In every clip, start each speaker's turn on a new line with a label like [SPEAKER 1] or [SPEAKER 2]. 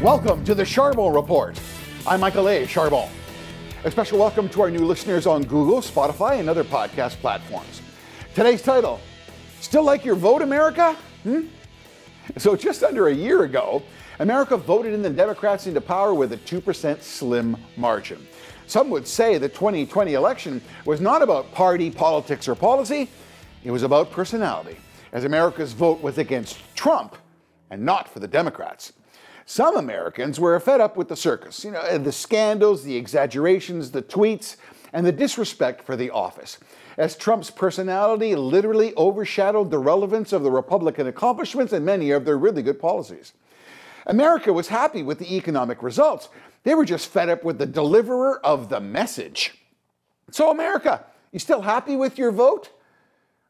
[SPEAKER 1] Welcome to the Charbon Report. I'm Michael A. Charbon. A special welcome to our new listeners on Google, Spotify, and other podcast platforms. Today's title, Still Like Your Vote, America? So just under a year ago, America voted in the Democrats into power with a 2% slim margin. Some would say the 2020 election was not about party, politics, or policy. It was about personality, as America's vote was against Trump and not for the Democrats. Some Americans were fed up with the circus, the scandals, the exaggerations, the tweets, and the disrespect for the office, as Trump's personality literally overshadowed the relevance of the Republican accomplishments and many of their really good policies. America was happy with the economic results. They were just fed up with the deliverer of the message. So America, you still happy with your vote?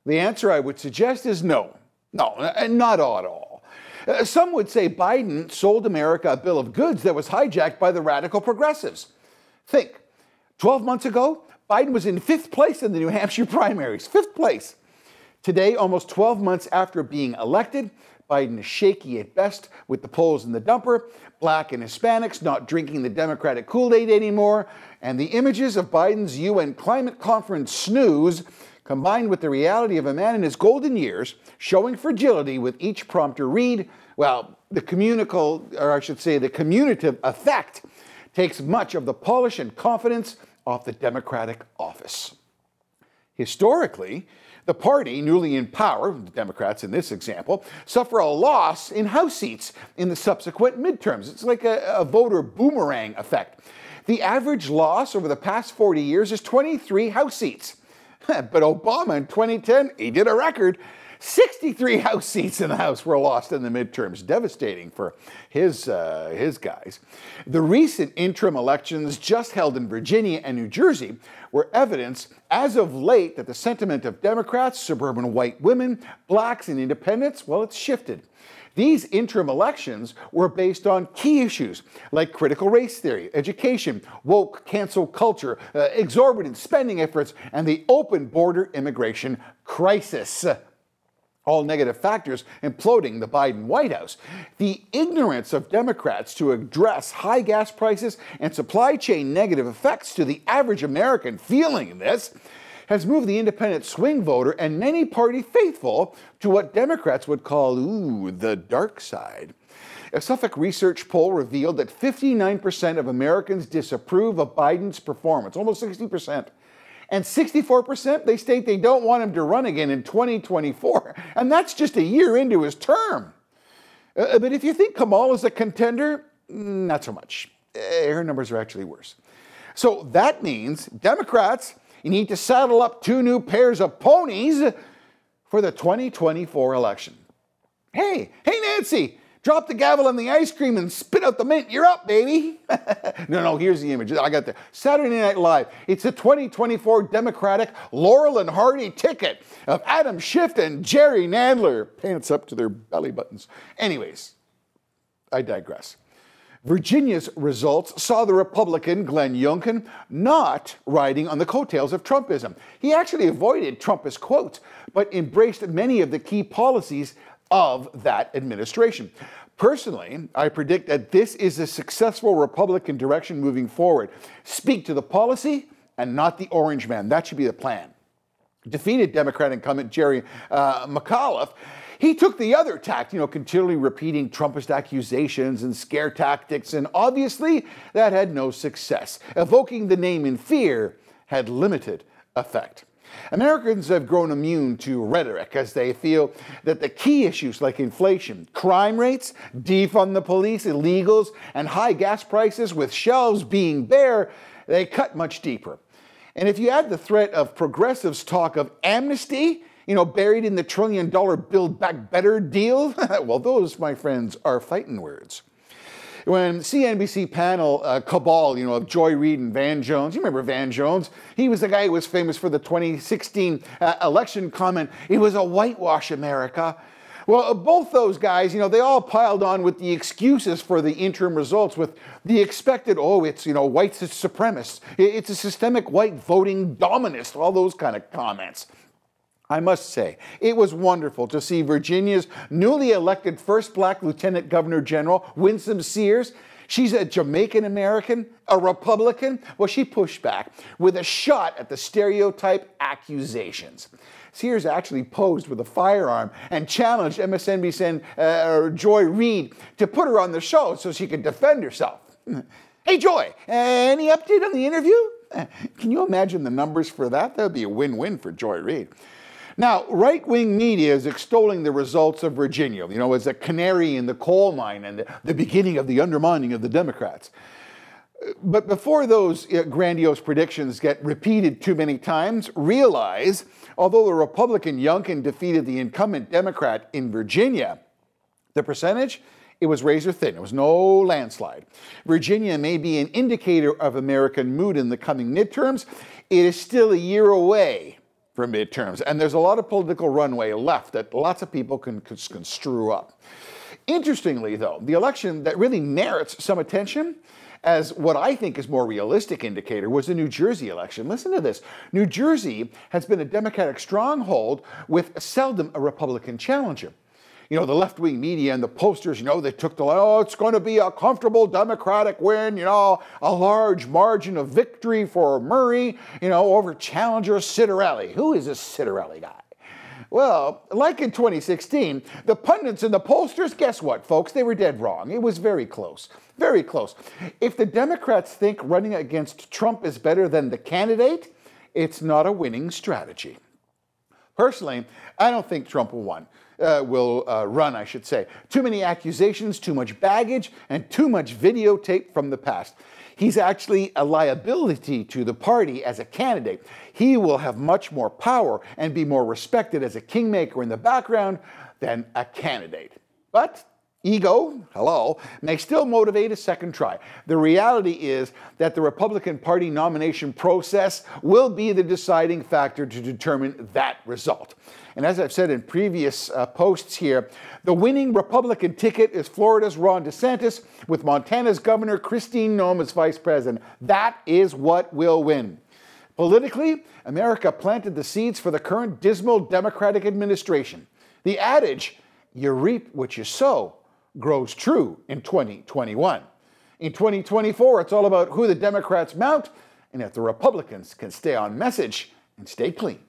[SPEAKER 1] The answer I would suggest is no. No, not at all. Some would say Biden sold America a bill of goods that was hijacked by the radical progressives. Think, 12 months ago, Biden was in 5th place in the New Hampshire primaries, 5th place. Today, almost 12 months after being elected, Biden is shaky at best with the polls in the dumper, Black and Hispanics not drinking the Democratic Kool-Aid anymore, and the images of Biden's UN climate conference snooze combined with the reality of a man in his golden years showing fragility with each prompter read, well, the commutative effect takes much of the polish and confidence off the Democratic office. Historically, the party newly in power, the Democrats in this example, suffer a loss in House seats in the subsequent midterms. It's like a voter boomerang effect. The average loss over the past 40 years is 23 House seats. But Obama in 2010, he did a record. 63 House seats in the House were lost in the midterms. Devastating for his guys. The recent interim elections just held in Virginia and New Jersey were evidence, as of late, that the sentiment of Democrats, suburban white women, blacks, and independents, well, it's shifted. These interim elections were based on key issues like critical race theory, education, woke cancel culture, exorbitant spending efforts, and the open border immigration crisis. All negative factors imploding the Biden White House. The ignorance of Democrats to address high gas prices and supply chain negative effects to the average American feeling this has moved the independent swing voter and many party faithful to what Democrats would call, the dark side. A Suffolk research poll revealed that 59% of Americans disapprove of Biden's performance, almost 60%. And 64%, they state they don't want him to run again in 2024. And that's just a year into his term. But if you think Kamala is a contender, not so much. Her numbers are actually worse. So that means Democrats, you need to saddle up 2 new pairs of ponies for the 2024 election. Hey Nancy, drop the gavel on the ice cream and spit out the mint. You're up, baby. No, here's the image. I got there. Saturday Night Live. It's a 2024 Democratic Laurel and Hardy ticket of Adam Schiff and Jerry Nadler. Pants up to their belly buttons. Anyways, I digress. Virginia's results saw the Republican Glenn Youngkin not riding on the coattails of Trumpism. He actually avoided Trumpist quotes, but embraced many of the key policies of that administration. Personally, I predict that this is a successful Republican direction moving forward. Speak to the policy and not the orange man. That should be the plan. Defeated Democrat incumbent Jerry McAuliffe, he took the other tack, continually repeating Trumpist accusations and scare tactics, and obviously that had no success. Evoking the name in fear had limited effect. Americans have grown immune to rhetoric as they feel that the key issues like inflation, crime rates, defund the police, illegals, and high gas prices with shelves being bare, they cut much deeper. And if you add the threat of progressives' talk of amnesty, buried in the $1 trillion Build Back Better deal, well, those, my friends, are fighting words. When CNBC panel cabal, of Joy Reid and Van Jones, you remember Van Jones? He was the guy who was famous for the 2016 election comment, it was a whitewash America. Well, both those guys, they all piled on with the excuses for the interim results with the expected, it's, white supremacists. It's a systemic white voting dominist, all those kind of comments. I must say, it was wonderful to see Virginia's newly elected first black Lieutenant Governor General, Winsome Sears. She's a Jamaican American, a Republican. Well, she pushed back with a shot at the stereotype accusations. Sears actually posed with a firearm and challenged MSNBC Joy Reid to put her on the show so she could defend herself. Hey, Joy, any update on the interview? Can you imagine the numbers for that? That would be a win-win for Joy Reid. Now, right-wing media is extolling the results of Virginia, as a canary in the coal mine and the beginning of the undermining of the Democrats. But before those grandiose predictions get repeated too many times, realize, although the Republican Youngkin defeated the incumbent Democrat in Virginia, the percentage, it was razor thin. It was no landslide. Virginia may be an indicator of American mood in the coming midterms. It is still a year away from midterms, and there's a lot of political runway left that lots of people can screw up. Interestingly, though, the election that really merits some attention as what I think is more realistic indicator was the New Jersey election. Listen to this. New Jersey has been a Democratic stronghold with seldom a Republican challenger. The left-wing media and the posters, they took it's going to be a comfortable Democratic win, a large margin of victory for Murray, over challenger Citarelli. Who is this Citarelli guy? Well, like in 2016, the pundits and the pollsters, guess what, folks? They were dead wrong. It was very close. Very close. If the Democrats think running against Trump is better than the candidate, it's not a winning strategy. Personally, I don't think Trump will run, I should say. Too many accusations, too much baggage, and too much videotape from the past. He's actually a liability to the party as a candidate. He will have much more power and be more respected as a kingmaker in the background than a candidate. But ego, may still motivate a second try. The reality is that the Republican Party nomination process will be the deciding factor to determine that result. And as I've said in previous posts here, the winning Republican ticket is Florida's Ron DeSantis with Montana's Governor Kristi Noem as vice president. That is what will win. Politically, America planted the seeds for the current dismal Democratic administration. The adage, you reap what you sow, grows true in 2021. In 2024, it's all about who the Democrats mount and if the Republicans can stay on message and stay clean.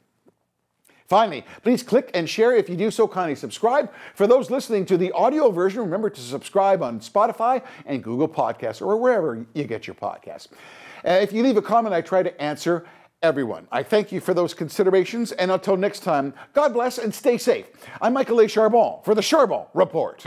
[SPEAKER 1] Finally, please click and share. If you do so, kindly subscribe. For those listening to the audio version, remember to subscribe on Spotify and Google Podcasts or wherever you get your podcasts. If you leave a comment, I try to answer everyone. I thank you for those considerations, and until next time, God bless and stay safe. I'm Michael A. Charbon for the Charbon Report.